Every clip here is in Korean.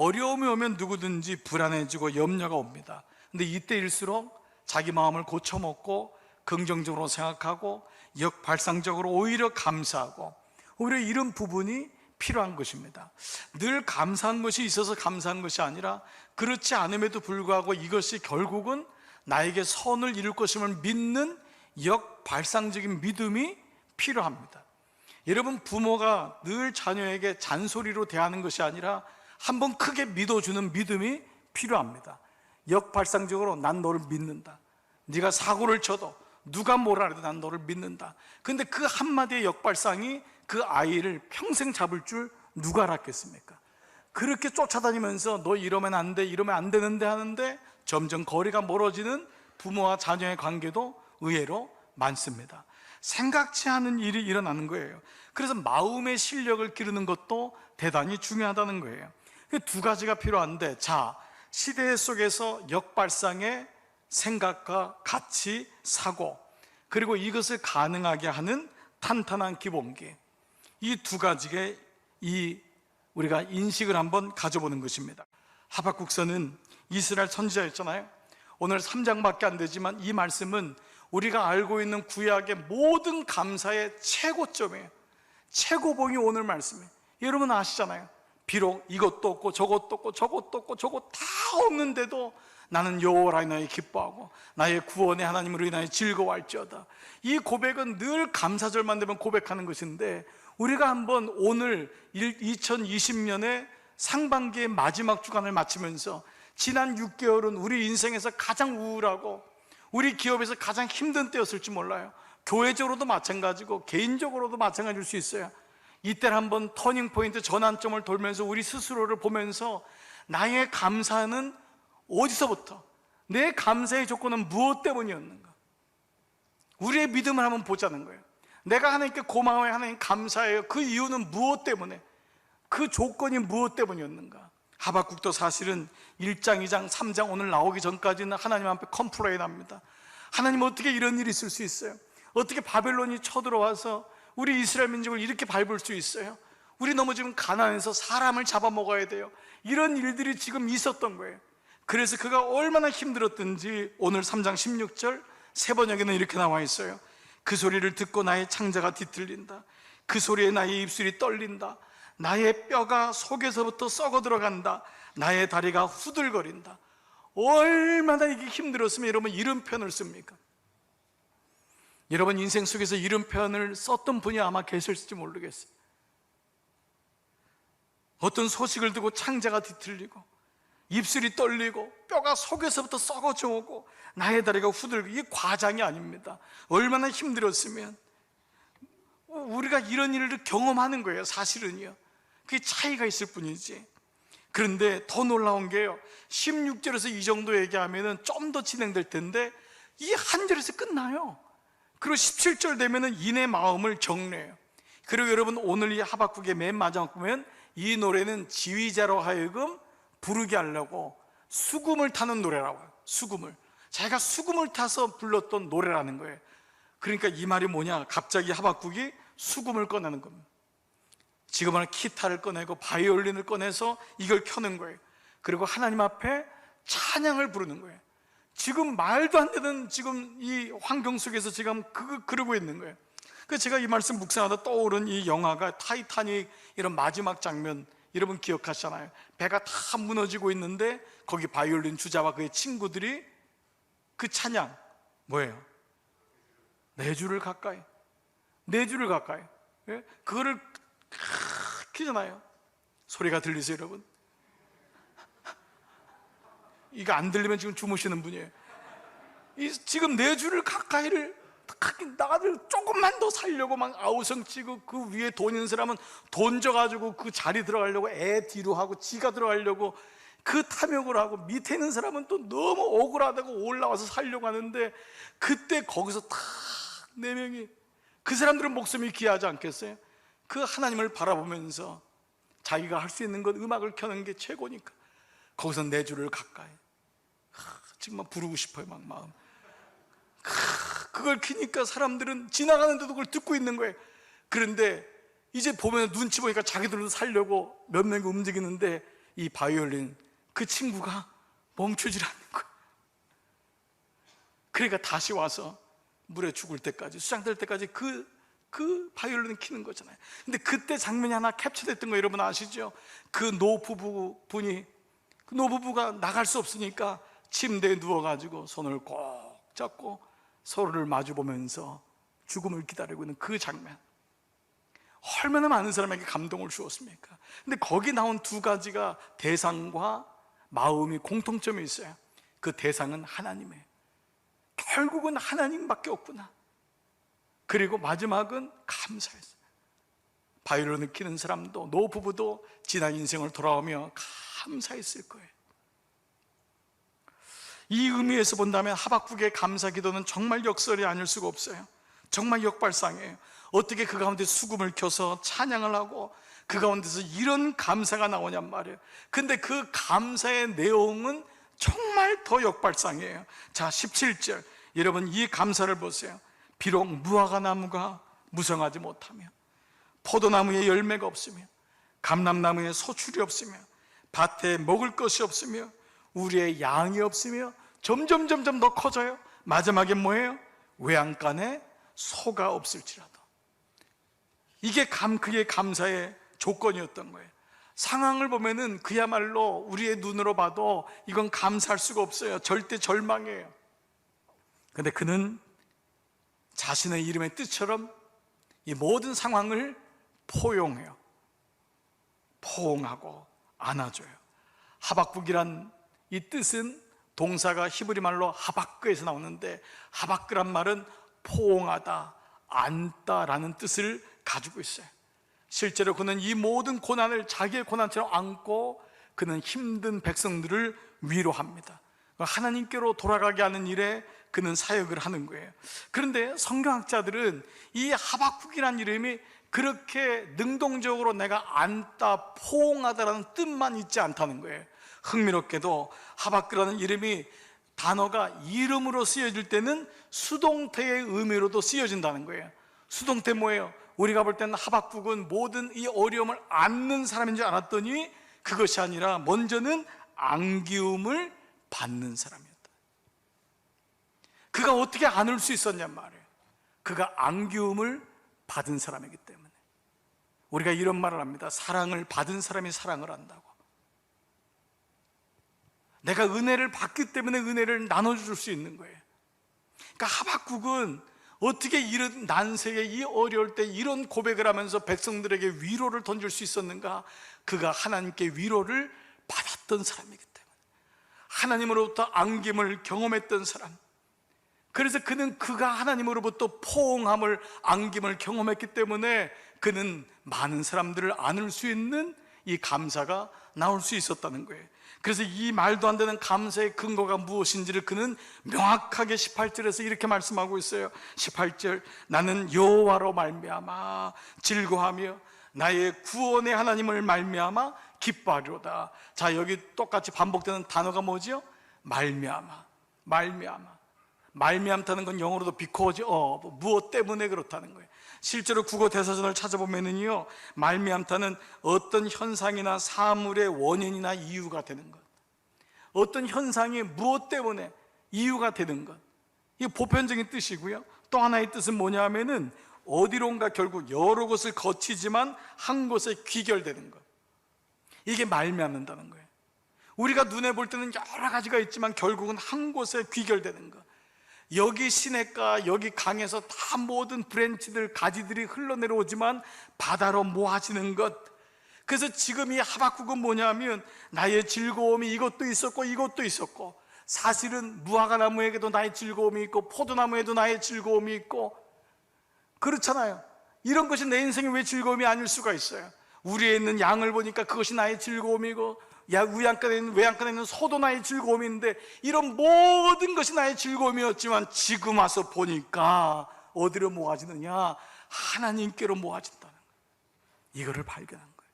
어려움이 오면 누구든지 불안해지고 염려가 옵니다. 근데 이때일수록 자기 마음을 고쳐먹고 긍정적으로 생각하고 역발상적으로 오히려 감사하고, 오히려 이런 부분이 필요한 것입니다. 늘 감사한 것이 있어서 감사한 것이 아니라, 그렇지 않음에도 불구하고 이것이 결국은 나에게 선을 이룰 것임을 믿는 역발상적인 믿음이 필요합니다. 여러분, 부모가 늘 자녀에게 잔소리로 대하는 것이 아니라 한번 크게 믿어주는 믿음이 필요합니다. 역발상적으로 난 너를 믿는다. 네가 사고를 쳐도 누가 뭐라 해도 난 너를 믿는다. 근데 그 한마디의 역발상이 그 아이를 평생 잡을 줄 누가 알았겠습니까? 그렇게 쫓아다니면서 너 이러면 안 돼, 이러면 안 되는데 하는데 점점 거리가 멀어지는 부모와 자녀의 관계도 의외로 많습니다. 생각지 않은 일이 일어나는 거예요. 그래서 마음의 실력을 기르는 것도 대단히 중요하다는 거예요. 두 가지가 필요한데, 자, 시대 속에서 역발상의 생각과 가치, 사고, 그리고 이것을 가능하게 하는 탄탄한 기본기, 이 두 가지의 우리가 인식을 한번 가져보는 것입니다. 하박국서는 이스라엘 선지자였잖아요. 오늘 3장밖에 안 되지만 이 말씀은 우리가 알고 있는 구약의 모든 감사의 최고점이에요. 최고봉이 오늘 말씀이에요. 여러분 아시잖아요. 비록 이것도 없고 저것도 없고 저것도 없고 저것 다 없는데도 나는 여호와라 인하여 기뻐하고 나의 구원의 하나님으로 인하여 즐거워할지어다. 이 고백은 늘 감사절만 되면 고백하는 것인데, 우리가 한번 오늘 2020년의 상반기의 마지막 주간을 마치면서 지난 6개월은 우리 인생에서 가장 우울하고 우리 기업에서 가장 힘든 때였을지 몰라요. 교회적으로도 마찬가지고 개인적으로도 마찬가지일 수 있어요. 이때를 한번 터닝포인트, 전환점을 돌면서 우리 스스로를 보면서 나의 감사는 어디서부터, 내 감사의 조건은 무엇 때문이었는가, 우리의 믿음을 한번 보자는 거예요. 내가 하나님께 고마워요, 하나님 감사해요. 그 이유는 무엇 때문에, 그 조건이 무엇 때문이었는가. 하박국도 사실은 1장, 2장, 3장 오늘 나오기 전까지는 하나님 앞에 컴플레인 합니다. 하나님, 어떻게 이런 일이 있을 수 있어요? 어떻게 바벨론이 쳐들어와서 우리 이스라엘 민족을 이렇게 밟을 수 있어요? 우리 너무 지금 가난해서 사람을 잡아먹어야 돼요. 이런 일들이 지금 있었던 거예요. 그래서 그가 얼마나 힘들었든지 오늘 3장 16절 세 번역에는 이렇게 나와 있어요. 그 소리를 듣고 나의 창자가 뒤틀린다. 그 소리에 나의 입술이 떨린다. 나의 뼈가 속에서부터 썩어 들어간다. 나의 다리가 후들거린다. 얼마나 이게 힘들었으면 여러분 이런 표현을 씁니까? 여러분 인생 속에서 이런 표현을 썼던 분이 아마 계실지 모르겠어요. 어떤 소식을 듣고 창자가 뒤틀리고 입술이 떨리고 뼈가 속에서부터 썩어져 오고 나의 다리가 후들고, 이게 과장이 아닙니다. 얼마나 힘들었으면 우리가 이런 일을 경험하는 거예요. 사실은요, 그게 차이가 있을 뿐이지. 그런데 더 놀라운 게요, 16절에서 이 정도 얘기하면 좀 더 진행될 텐데 이 한 절에서 끝나요. 그리고 17절 되면 이내 마음을 정리해요. 그리고 여러분 오늘 이 하박국의 맨 마지막 보면 이 노래는 지휘자로 하여금 부르게 하려고 수금을 타는 노래라고 해요. 수금을, 자기가 수금을 타서 불렀던 노래라는 거예요. 그러니까 이 말이 뭐냐, 갑자기 하박국이 수금을 꺼내는 겁니다. 지금은 기타를 꺼내고 바이올린을 꺼내서 이걸 켜는 거예요. 그리고 하나님 앞에 찬양을 부르는 거예요. 지금 말도 안 되는 지금 이 환경 속에서 지금 그러고 있는 거예요. 그래서 제가 이 말씀 묵상하다 떠오른 이 영화가 타이타닉, 이런 마지막 장면 여러분 기억하시잖아요. 배가 다 무너지고 있는데 거기 바이올린 주자와 그의 친구들이 그 찬양 뭐예요? 네 줄을 가까이, 네 줄을 가까이, 예? 그거를 키잖아요. 소리가 들리세요 여러분? 이거 안 들리면 지금 주무시는 분이에요. 지금 네 줄을 가까이를 나를 조금만 더 살려고 막 아우성치고, 그 위에 돈 있는 사람은 돈 줘가지고 그 자리 들어가려고 애 뒤로 하고 지가 들어가려고 그 탐욕을 하고, 밑에 있는 사람은 또 너무 억울하다고 올라와서 살려고 하는데, 그때 거기서 딱 네 명이, 그 사람들은 목숨이 귀하지 않겠어요? 그 하나님을 바라보면서 자기가 할 수 있는 건 음악을 켜는 게 최고니까 거기서 네 줄을 가까이, 지금 막 부르고 싶어요. 막 마음. 그걸 키니까 사람들은 지나가는데도 그걸 듣고 있는 거예요. 그런데 이제 보면 눈치 보니까 자기들도 살려고 몇 명이 움직이는데 이 바이올린 그 친구가 멈추질 않는 거예요. 그러니까 다시 와서 물에 죽을 때까지, 수장될 때까지 그 바이올린을 키는 거잖아요. 근데 그때 장면이 하나 캡처됐던 거 여러분 아시죠? 그 노부부가 나갈 수 없으니까 침대에 누워가지고 손을 꼭 잡고 서로를 마주보면서 죽음을 기다리고 있는 그 장면, 얼마나 많은 사람에게 감동을 주었습니까? 근데 거기 나온 두 가지가 대상과 마음이 공통점이 있어요. 그 대상은 하나님이에요. 결국은 하나님밖에 없구나. 그리고 마지막은 감사했어요. 바이올린을 키는 사람도, 노부부도 지난 인생을 돌아오며 감사했을 거예요. 이 의미에서 본다면 하박국의 감사 기도는 정말 역설이 아닐 수가 없어요. 정말 역발상이에요. 어떻게 그 가운데 수금을 켜서 찬양을 하고 그 가운데서 이런 감사가 나오냔 말이에요. 근데 그 감사의 내용은 정말 더 역발상이에요. 자, 17절 여러분 이 감사를 보세요. 비록 무화과 나무가 무성하지 못하며 포도나무에 열매가 없으며 감람나무에 소출이 없으며 밭에 먹을 것이 없으며 우리의 양이 없으며 점점 더 커져요. 마지막에 뭐예요? 외양간에 소가 없을지라도. 이게 그의 감사의 조건이었던 거예요. 상황을 보면은 그야말로 우리의 눈으로 봐도 이건 감사할 수가 없어요. 절대 절망이에요. 근데 그는 자신의 이름의 뜻처럼 이 모든 상황을 포용해요. 포옹하고 안아줘요. 하박국이란 이 뜻은 동사가 히브리 말로 하박그에서 나오는데, 하박그란 말은 포옹하다, 안다라는 뜻을 가지고 있어요. 실제로 그는 이 모든 고난을 자기의 고난처럼 안고 그는 힘든 백성들을 위로합니다. 하나님께로 돌아가게 하는 일에 그는 사역을 하는 거예요. 그런데 성경학자들은 이 하박국이라는 이름이 그렇게 능동적으로 내가 안다, 포옹하다라는 뜻만 있지 않다는 거예요. 흥미롭게도 하박국이라는 이름이 단어가 이름으로 쓰여질 때는 수동태의 의미로도 쓰여진다는 거예요. 수동태 뭐예요? 우리가 볼 때는 하박국은 모든 이 어려움을 안는 사람인 줄 알았더니 그것이 아니라 먼저는 안기움을 받는 사람이었다. 그가 어떻게 안을 수 있었냔 말이에요. 그가 안기움을 받은 사람이기 때문에. 우리가 이런 말을 합니다. 사랑을 받은 사람이 사랑을 한다고. 내가 은혜를 받기 때문에 은혜를 나눠줄 수 있는 거예요. 그러니까 하박국은 어떻게 이런 난세에 이 어려울 때 이런 고백을 하면서 백성들에게 위로를 던질 수 있었는가? 그가 하나님께 위로를 받았던 사람이기 때문에, 하나님으로부터 안김을 경험했던 사람. 그래서 그가 하나님으로부터 포옹함을, 안김을 경험했기 때문에 그는 많은 사람들을 안을 수 있는 이 감사가 나올 수 있었다는 거예요. 그래서 이 말도 안 되는 감사의 근거가 무엇인지를 그는 명확하게 18절에서 이렇게 말씀하고 있어요. 18절, 나는 여호와로 말미암아 즐거하며 나의 구원의 하나님을 말미암아 기뻐하리로다. 자, 여기 똑같이 반복되는 단어가 뭐지요? 말미암아. 말미암다는 건 영어로도 because of, 무엇 때문에 그렇다는 거예요. 실제로 국어 대사전을 찾아보면은요, 말미암다는 어떤 현상이나 사물의 원인이나 이유가 되는 것, 어떤 현상이 무엇 때문에 이유가 되는 것, 이게 보편적인 뜻이고요. 또 하나의 뜻은 뭐냐 하면은 어디론가 결국 여러 곳을 거치지만 한 곳에 귀결되는 것, 이게 말미암는다는 거예요. 우리가 눈에 볼 때는 여러 가지가 있지만 결국은 한 곳에 귀결되는 것. 여기 시냇가, 여기 강에서 다 모든 브랜치들, 가지들이 흘러내려오지만 바다로 모아지는 것. 그래서 지금 이 하박국은 뭐냐면 나의 즐거움이 이것도 있었고 이것도 있었고, 사실은 무화과나무에게도 나의 즐거움이 있고 포도나무에도 나의 즐거움이 있고 그렇잖아요. 이런 것이 내 인생의 왜 즐거움이 아닐 수가 있어요? 우리에 있는 양을 보니까 그것이 나의 즐거움이고, 외양간에 있는 소도 나의 즐거움인데, 이런 모든 것이 나의 즐거움이었지만 지금 와서 보니까 어디로 모아지느냐? 하나님께로 모아진다는 거예요. 이거를 발견한 거예요.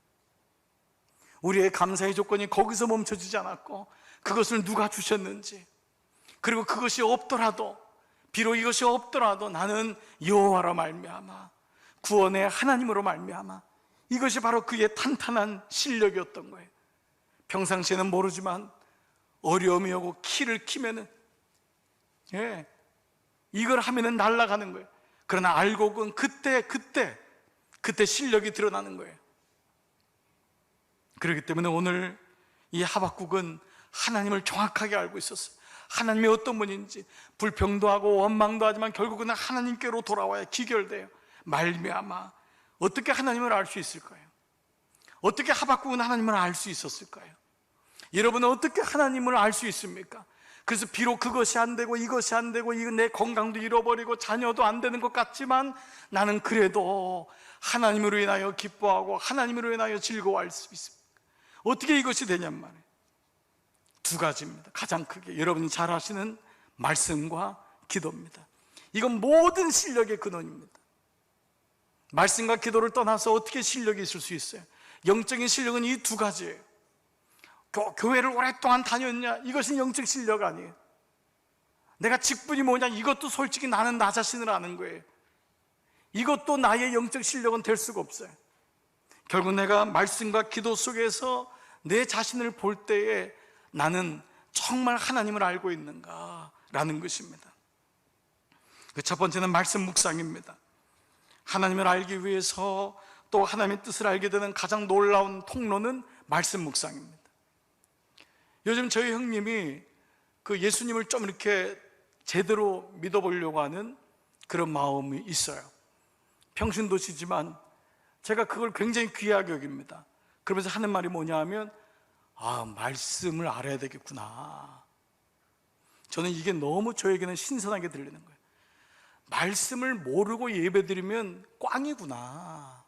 우리의 감사의 조건이 거기서 멈춰지지 않았고, 그것을 누가 주셨는지, 그리고 그것이 없더라도, 비록 이것이 없더라도 나는 여호와로 말미암아, 구원의 하나님으로 말미암아, 이것이 바로 그의 탄탄한 실력이었던 거예요. 평상시에는 모르지만 어려움이 오고 키를 키면은 이걸 하면은 날아가는 거예요. 그러나 알고 보면 그때 실력이 드러나는 거예요. 그렇기 때문에 오늘 이 하박국은 하나님을 정확하게 알고 있었어요. 하나님이 어떤 분인지. 불평도 하고 원망도 하지만 결국은 하나님께로 돌아와야 기결돼요. 말미암아 어떻게 하나님을 알 수 있을까요? 어떻게 하박국은 하나님을 알 수 있었을까요? 여러분은 어떻게 하나님을 알 수 있습니까? 그래서 비록 그것이 안 되고 이것이 안 되고 내 건강도 잃어버리고 자녀도 안 되는 것 같지만 나는 그래도 하나님으로 인하여 기뻐하고 하나님으로 인하여 즐거워할 수 있습니다. 어떻게 이것이 되냔 말이에요. 두 가지입니다. 가장 크게 여러분이 잘 아시는 말씀과 기도입니다. 이건 모든 실력의 근원입니다. 말씀과 기도를 떠나서 어떻게 실력이 있을 수 있어요? 영적인 실력은 이 두 가지예요. 교회를 오랫동안 다녔냐? 이것은 영적 실력 아니에요. 내가 직분이 뭐냐? 이것도 솔직히 나는 나 자신을 아는 거예요. 이것도 나의 영적 실력은 될 수가 없어요. 결국 내가 말씀과 기도 속에서 내 자신을 볼 때에 나는 정말 하나님을 알고 있는가라는 것입니다. 그 첫 번째는 말씀 묵상입니다. 하나님을 알기 위해서 또 하나님의 뜻을 알게 되는 가장 놀라운 통로는 말씀 묵상입니다. 요즘 저희 형님이 그 예수님을 좀 이렇게 제대로 믿어보려고 하는 그런 마음이 있어요. 평신도시지만 제가 그걸 굉장히 귀하게 여깁니다. 그러면서 하는 말이 뭐냐 하면 말씀을 알아야 되겠구나. 저는 이게 너무 저에게는 신선하게 들리는 거예요. 말씀을 모르고 예배드리면 꽝이구나.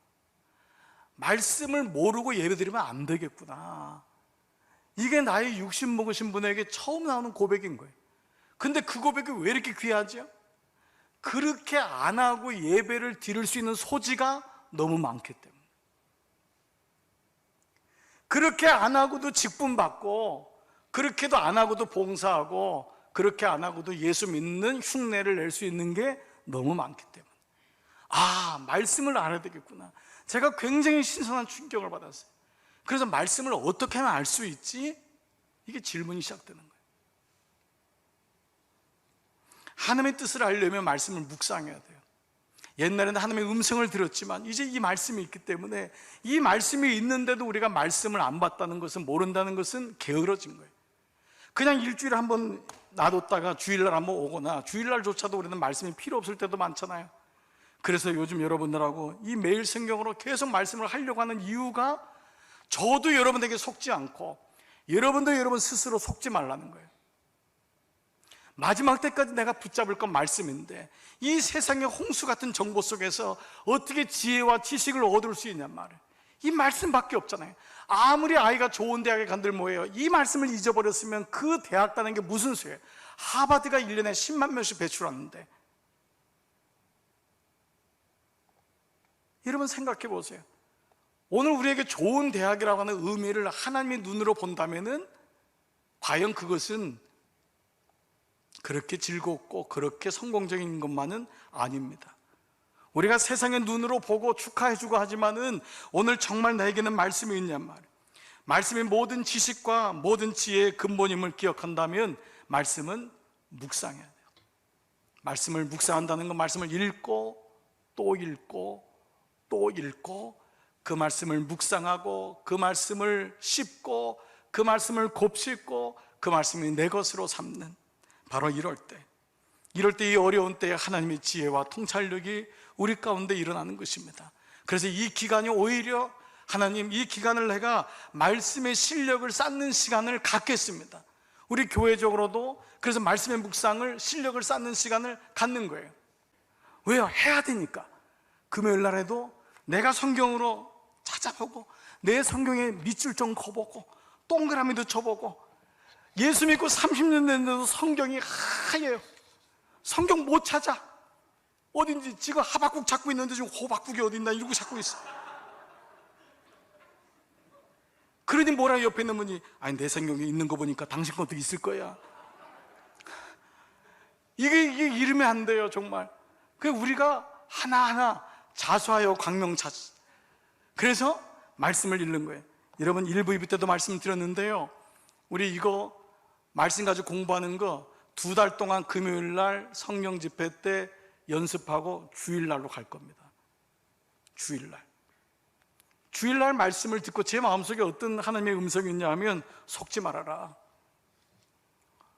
말씀을 모르고 예배드리면 안 되겠구나. 이게 나의 육신 먹으신 분에게 처음 나오는 고백인 거예요. 근데 그 고백이 왜 이렇게 귀하죠? 그렇게 안 하고 예배를 드릴 수 있는 소지가 너무 많기 때문에. 그렇게 안 하고도 직분 받고, 그렇게도 안 하고도 봉사하고, 그렇게 안 하고도 예수 믿는 흉내를 낼 수 있는 게 너무 많기 때문에. 말씀을 알아야 되겠구나. 제가 굉장히 신선한 충격을 받았어요. 그래서 말씀을 어떻게 하면 알 수 있지? 이게 질문이 시작되는 거예요. 하나님의 뜻을 알려면 말씀을 묵상해야 돼요. 옛날에는 하나님의 음성을 들었지만 이제 이 말씀이 있기 때문에 이 말씀이 있는데도 우리가 말씀을 안 받다는 것은, 모른다는 것은 게으러진 거예요. 그냥 일주일에 한번 놔뒀다가 주일날 한번 오거나, 주일날조차도 우리는 말씀이 필요 없을 때도 많잖아요. 그래서 요즘 여러분들하고 이 매일 성경으로 계속 말씀을 하려고 하는 이유가 저도 여러분에게 속지 않고 여러분도 여러분 스스로 속지 말라는 거예요. 마지막 때까지 내가 붙잡을 건 말씀인데 이 세상의 홍수 같은 정보 속에서 어떻게 지혜와 지식을 얻을 수 있냔 말이에요. 이 말씀밖에 없잖아요. 아무리 아이가 좋은 대학에 간들 뭐예요? 이 말씀을 잊어버렸으면 그 대학 가는 게 무슨 수예요? 하버드가 1년에 10만 명씩 배출하는데. 여러분 생각해 보세요. 오늘 우리에게 좋은 대학이라고 하는 의미를 하나님의 눈으로 본다면은 과연 그것은 그렇게 즐겁고 그렇게 성공적인 것만은 아닙니다. 우리가 세상의 눈으로 보고 축하해주고 하지만은 오늘 정말 나에게는 말씀이 있냔 말이에요. 말씀이 모든 지식과 모든 지혜의 근본임을 기억한다면 말씀은 묵상해야 돼요. 말씀을 묵상한다는 건 말씀을 읽고 또 읽고 또 읽고 그 말씀을 묵상하고 그 말씀을 씹고 그 말씀을 곱씹고 그 말씀이 내 것으로 삼는, 바로 이럴 때 이 어려운 때에 하나님의 지혜와 통찰력이 우리 가운데 일어나는 것입니다. 그래서 이 기간이 오히려 하나님, 이 기간을 내가 말씀의 실력을 쌓는 시간을 갖겠습니다. 우리 교회적으로도 그래서 말씀의 묵상을, 실력을 쌓는 시간을 갖는 거예요. 왜요? 해야 되니까. 금요일 날에도 내가 성경으로 찾아보고 내 성경에 밑줄 좀 그어보고 동그라미도 쳐보고, 예수 믿고 30년 됐는데도 성경이 하얘요. 성경 못 찾아. 어딘지. 지금 하박국 찾고 있는데 지금 호박국이 어딨나 이러고 찾고 있어. 그러니 뭐라 옆에 있는 분이 내 성경에 있는 거 보니까 당신 것도 있을 거야. 이게 이러면 안 돼요. 정말. 그 우리가 하나하나 자수하여 광명찾. 그래서 말씀을 읽는 거예요. 여러분 1부 2부 때도 말씀드렸는데요, 우리 이거 말씀 가지고 공부하는 거 2달 동안 금요일날 성령 집회 때 연습하고 주일날로 갈 겁니다. 주일날 말씀을 듣고 제 마음속에 어떤 하나님의 음성이 있냐 하면, 속지 말아라.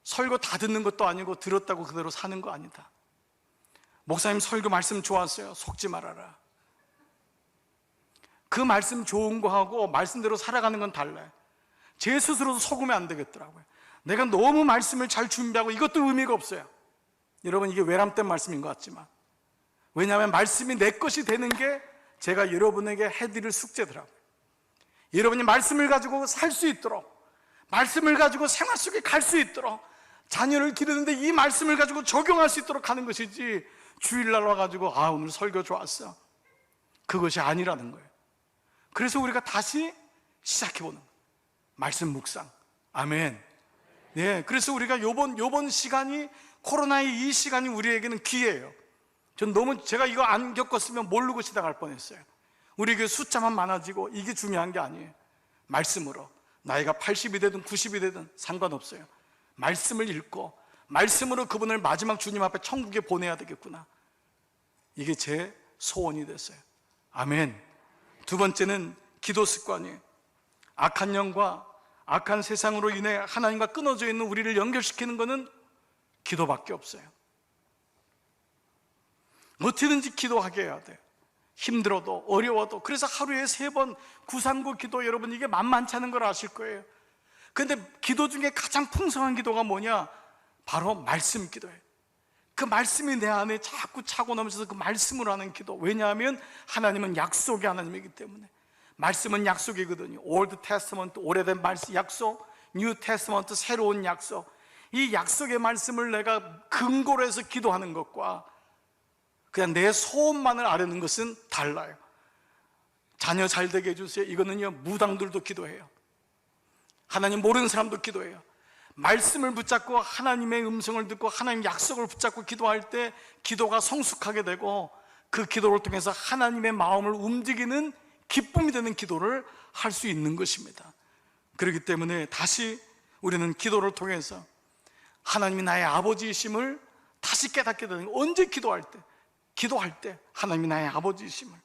설교 다 듣는 것도 아니고 들었다고 그대로 사는 거 아니다. 목사님 설교 말씀 좋았어요. 속지 말아라. 그 말씀 좋은 거하고 말씀대로 살아가는 건 달라요. 제 스스로도 속으면 안 되겠더라고요. 내가 너무 말씀을 잘 준비하고 이것도 의미가 없어요. 여러분, 이게 외람된 말씀인 것 같지만, 왜냐하면 말씀이 내 것이 되는 게 제가 여러분에게 해드릴 숙제더라고요. 여러분이 말씀을 가지고 살 수 있도록, 말씀을 가지고 생활 속에 갈 수 있도록, 자녀를 기르는데 이 말씀을 가지고 적용할 수 있도록 하는 것이지, 주일날 와가지고 오늘 설교 좋았어, 그것이 아니라는 거예요. 그래서 우리가 다시 시작해보는 거예요. 말씀 묵상. 아멘. 네, 그래서 우리가 요번 시간이, 코로나의 이 시간이 우리에게는 기회예요. 전 너무, 제가 이거 안 겪었으면 모르고 시작할 뻔했어요. 우리에게 숫자만 많아지고 이게 중요한 게 아니에요. 말씀으로, 나이가 80이 되든 90이 되든 상관없어요. 말씀을 읽고 말씀으로 그분을 마지막 주님 앞에 천국에 보내야 되겠구나, 이게 제 소원이 됐어요. 아멘. 두 번째는 기도 습관이에요. 악한 영과 악한 세상으로 인해 하나님과 끊어져 있는 우리를 연결시키는 것은 기도밖에 없어요. 어떻게든지 기도하게 해야 돼요. 힘들어도 어려워도. 그래서 하루에 3번 구상구 기도, 여러분 이게 만만치 않은 걸 아실 거예요. 근데 기도 중에 가장 풍성한 기도가 뭐냐? 바로 말씀 기도예요. 그 말씀이 내 안에 자꾸 차고 넘쳐서 그 말씀으로 하는 기도. 왜냐하면 하나님은 약속의 하나님이기 때문에. 말씀은 약속이거든요. 올드 테스트먼트, 오래된 말씀 약속, 뉴 테스트먼트, 새로운 약속. 이 약속의 말씀을 내가 근거로 해서 기도하는 것과 그냥 내 소원만을 아뢰는 것은 달라요. 자녀 잘 되게 해주세요, 이거는요 무당들도 기도해요. 하나님 모르는 사람도 기도해요. 말씀을 붙잡고 하나님의 음성을 듣고 하나님 약속을 붙잡고 기도할 때 기도가 성숙하게 되고, 그 기도를 통해서 하나님의 마음을 움직이는 기쁨이 되는 기도를 할 수 있는 것입니다. 그렇기 때문에 다시 우리는 기도를 통해서 하나님이 나의 아버지이심을 다시 깨닫게 되는 거예요. 언제 기도할 때 하나님이 나의 아버지이심을.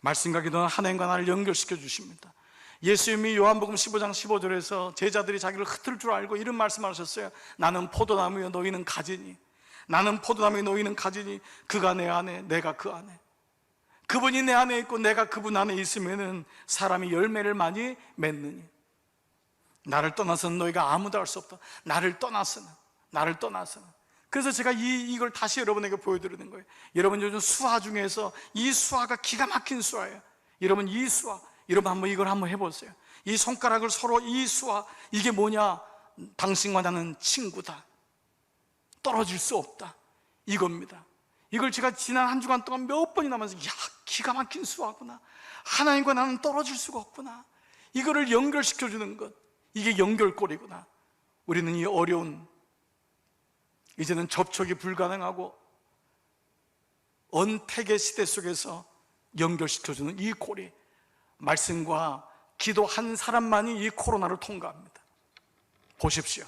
말씀과 기도는 하나님과 나를 연결시켜 주십니다. 예수님이 요한복음 15장 15절에서 제자들이 자기를 흩을 줄 알고 이런 말씀을 하셨어요. 나는 포도나무여 너희는 가지니, 나는 포도나무여 너희는 가지니, 그가 내 안에 내가 그 안에. 그분이 내 안에 있고 내가 그분 안에 있으면 사람이 열매를 많이 맺느니, 나를 떠나서는 너희가 아무도 할 수 없다. 나를 떠나서는. 그래서 제가 이걸 다시 여러분에게 보여드리는 거예요. 여러분 요즘 수화 중에서 이 수화가 기가 막힌 수화예요. 여러분 이 수화, 여러분 한번 이걸 한번 해보세요. 이 손가락을 서로, 이 수화, 이게 뭐냐? 당신과 나는 친구다, 떨어질 수 없다, 이겁니다. 이걸 제가 지난 한 주간 동안 몇 번이나 하면서, 기가 막힌 수화구나, 하나님과 나는 떨어질 수가 없구나, 이거를 연결시켜주는 것, 이게 연결고리구나. 우리는 이 어려운, 이제는 접촉이 불가능하고 언택의 시대 속에서 연결시켜주는 이 고리, 말씀과 기도 한 사람만이 이 코로나를 통과합니다. 보십시오.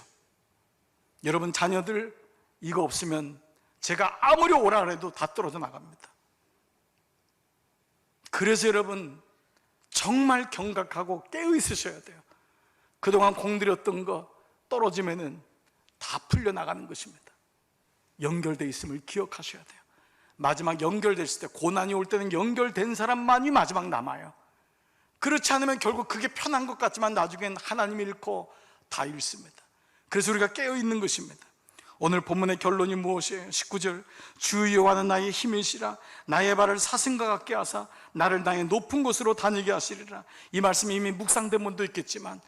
여러분 자녀들 이거 없으면 제가 아무리 오라 해도 다 떨어져 나갑니다. 그래서 여러분 정말 경각하고 깨어 있으셔야 돼요. 그동안 공들였던 거 떨어지면은 다 풀려나가는 것입니다. 연결되어 있음을 기억하셔야 돼요. 마지막 연결됐을 때, 고난이 올 때는 연결된 사람만이 마지막 남아요. 그렇지 않으면 결국 그게 편한 것 같지만 나중엔 하나님 잃고 다 잃습니다. 그래서 우리가 깨어있는 것입니다. 오늘 본문의 결론이 무엇이에요? 19절, 주 여호와는 나의 힘이시라, 나의 발을 사슴과 같게 하사 나를 나의 높은 곳으로 다니게 하시리라. 이 말씀이 이미 묵상된 분도 있겠지만,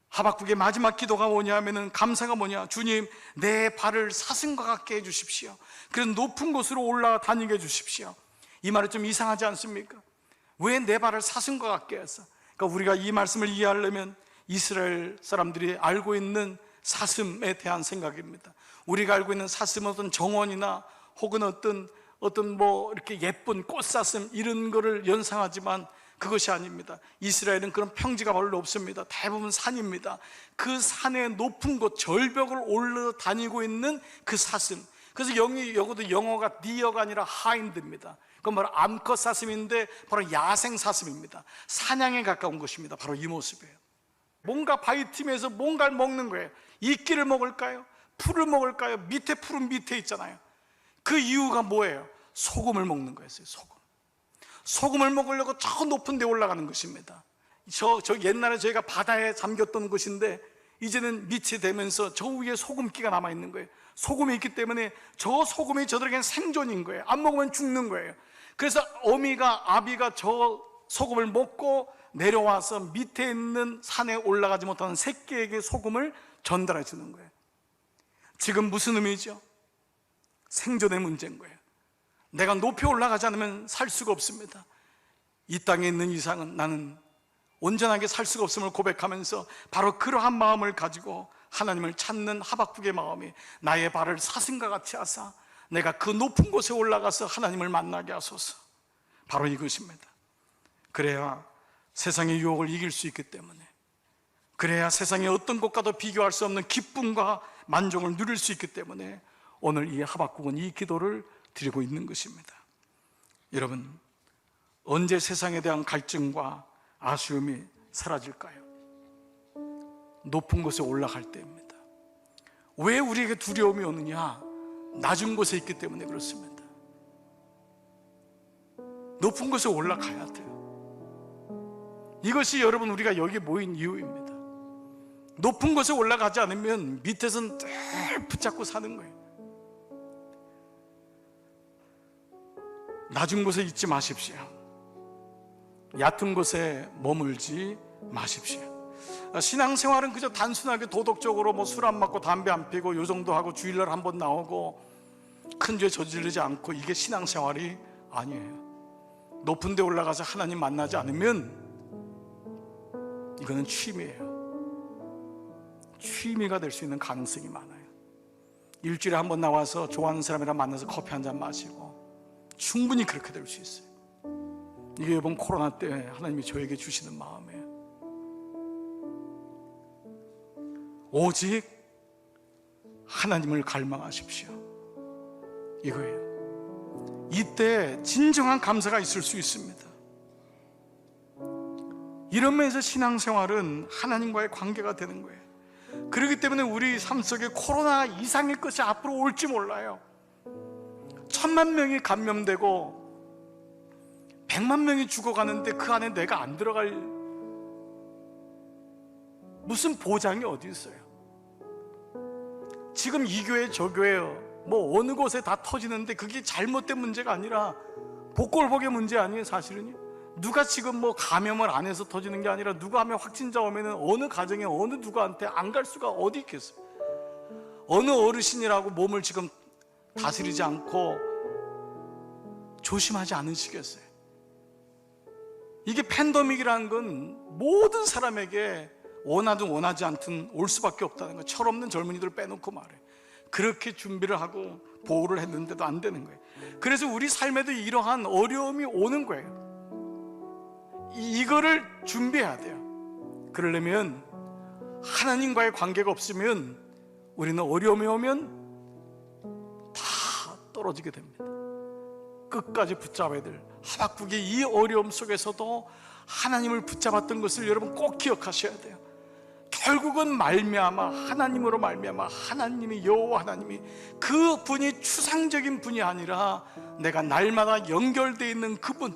하박국의 마지막 기도가 뭐냐 하면은, 감사가 뭐냐? 주님, 내 발을 사슴과 같게 해주십시오. 그래서 높은 곳으로 올라가 다니게 해주십시오. 이 말이 좀 이상하지 않습니까? 왜 내 발을 사슴과 같게 해서? 그러니까 우리가 이 말씀을 이해하려면 이스라엘 사람들이 알고 있는 사슴에 대한 생각입니다. 우리가 알고 있는 사슴은 어떤 정원이나 혹은 어떤 뭐 이렇게 예쁜 꽃사슴 이런 거를 연상하지만, 그것이 아닙니다. 이스라엘은 그런 평지가 별로 없습니다. 대부분 산입니다. 그 산의 높은 곳, 절벽을 올라다니고 있는 그 사슴. 그래서 여기도 영어가 디어가 아니라 하인드입니다. 그건 바로 암컷 사슴인데 바로 야생 사슴입니다. 사냥에 가까운 것입니다. 바로 이 모습이에요. 뭔가 바위틈에서 뭔가를 먹는 거예요. 이끼를 먹을까요? 풀을 먹을까요? 밑에 풀은 밑에 있잖아요. 그 이유가 뭐예요? 소금을 먹는 거였어요. 소금을 먹으려고 저 높은 데 올라가는 것입니다. 저 옛날에 저희가 바다에 잠겼던 곳인데 이제는 밑이 되면서 저 위에 소금기가 남아있는 거예요. 소금이 있기 때문에 저 소금이 저들에게는 생존인 거예요. 안 먹으면 죽는 거예요. 그래서 아비가 저 소금을 먹고 내려와서 밑에 있는 산에 올라가지 못하는 새끼에게 소금을 전달해 주는 거예요. 지금 무슨 의미죠? 생존의 문제인 거예요. 내가 높이 올라가지 않으면 살 수가 없습니다. 이 땅에 있는 이상은 나는 온전하게 살 수가 없음을 고백하면서 바로 그러한 마음을 가지고 하나님을 찾는 하박국의 마음이 나의 발을 사슴과 같이 하사 내가 그 높은 곳에 올라가서 하나님을 만나게 하소서. 바로 이것입니다. 그래야 세상의 유혹을 이길 수 있기 때문에, 그래야 세상의 어떤 것과도 비교할 수 없는 기쁨과 만족을 누릴 수 있기 때문에 오늘 이 하박국은 이 기도를 드리고 있는 것입니다. 여러분, 언제 세상에 대한 갈증과 아쉬움이 사라질까요? 높은 곳에 올라갈 때입니다. 왜 우리에게 두려움이 오느냐? 낮은 곳에 있기 때문에 그렇습니다. 높은 곳에 올라가야 돼요. 이것이 여러분 우리가 여기 모인 이유입니다. 높은 곳에 올라가지 않으면 밑에서는 늘 붙잡고 사는 거예요. 낮은 곳에 있지 마십시오. 얕은 곳에 머물지 마십시오. 신앙생활은 그저 단순하게 도덕적으로 술 안 먹고 담배 안 피고 요 정도 하고 주일날 한번 나오고 큰 죄 저지르지 않고, 이게 신앙생활이 아니에요. 높은 데 올라가서 하나님 만나지 않으면 이거는 취미예요. 취미가 될 수 있는 가능성이 많아요. 일주일에 한번 나와서 좋아하는 사람이랑 만나서 커피 한잔 마시고 충분히 그렇게 될 수 있어요. 이게 이번 코로나 때 하나님이 저에게 주시는 마음이에요. 오직 하나님을 갈망하십시오. 이거예요. 이때 진정한 감사가 있을 수 있습니다. 이런 면에서 신앙생활은 하나님과의 관계가 되는 거예요. 그렇기 때문에 우리 삶 속에 코로나 이상의 것이 앞으로 올지 몰라요. 1000만 명이 감염되고 100만 명이 죽어가는데 그 안에 내가 안 들어갈 무슨 보장이 어디 있어요? 지금 이 교회 저 교회 어느 곳에 다 터지는데 그게 잘못된 문제가 아니라 복골복의 문제 아니에요. 사실은요. 누가 지금 감염을 안 해서 터지는 게 아니라 누가 하면 확진자 오면은 어느 가정에 어느 누구한테 안 갈 수가 어디 있겠어요. 어느 어르신이라고 몸을 지금 다스리지 않고 조심하지 않으시겠어요. 이게 팬데믹이라는 건 모든 사람에게 원하든 원하지 않든 올 수밖에 없다는 거예요. 철없는 젊은이들 빼놓고 말해. 그렇게 준비를 하고 보호를 했는데도 안 되는 거예요. 그래서 우리 삶에도 이러한 어려움이 오는 거예요. 이거를 준비해야 돼요. 그러려면 하나님과의 관계가 없으면 우리는 어려움이 오면 다 떨어지게 됩니다. 끝까지 붙잡아야 될, 하박국의 이 어려움 속에서도 하나님을 붙잡았던 것을 여러분 꼭 기억하셔야 돼요. 결국은 말미암아 하나님으로 말미암아 하나님이 여호와 하나님이 그 분이 추상적인 분이 아니라 내가 날마다 연결되어 있는 그분,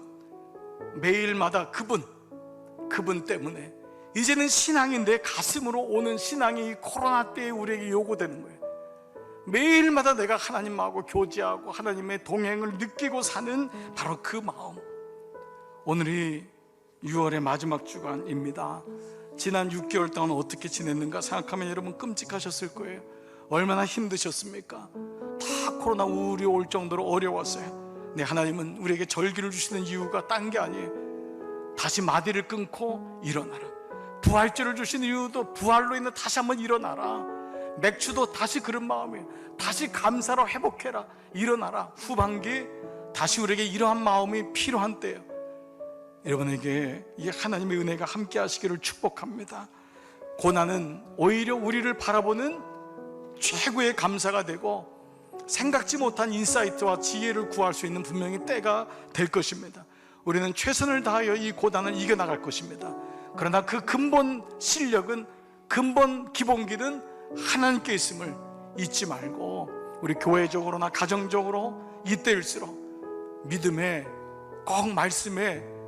매일마다 그분 때문에 이제는 신앙이 내 가슴으로 오는 신앙이 이 코로나 때에 우리에게 요구되는 거예요. 매일마다 내가 하나님하고 교제하고 하나님의 동행을 느끼고 사는 바로 그 마음. 오늘이 6월의 마지막 주간입니다. 지난 6개월 동안 어떻게 지냈는가 생각하면 여러분 끔찍하셨을 거예요. 얼마나 힘드셨습니까? 다 코로나 우울이 올 정도로 어려웠어요. 네, 하나님은 우리에게 절기를 주시는 이유가 딴 게 아니에요. 다시 마디를 끊고 일어나라. 부활절을 주시는 이유도 부활로 인해 다시 한번 일어나라. 맥주도 다시 그런 마음이에요. 다시 감사로 회복해라. 일어나라. 후반기 다시 우리에게 이러한 마음이 필요한 때예요. 여러분에게 이 하나님의 은혜가 함께 하시기를 축복합니다. 고난은 오히려 우리를 바라보는 최고의 감사가 되고 생각지 못한 인사이트와 지혜를 구할 수 있는 분명히 때가 될 것입니다. 우리는 최선을 다하여 이 고난을 이겨나갈 것입니다. 그러나 그 근본 실력은, 근본 기본기는 하나님께 있음을 잊지 말고 우리 교회적으로나 가정적으로 이때일수록 믿음에, 꼭 말씀에,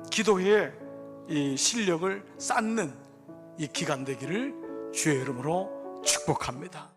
기도에 이 실력을 쌓는 이 기간 되기를 주의 이름으로 축복합니다.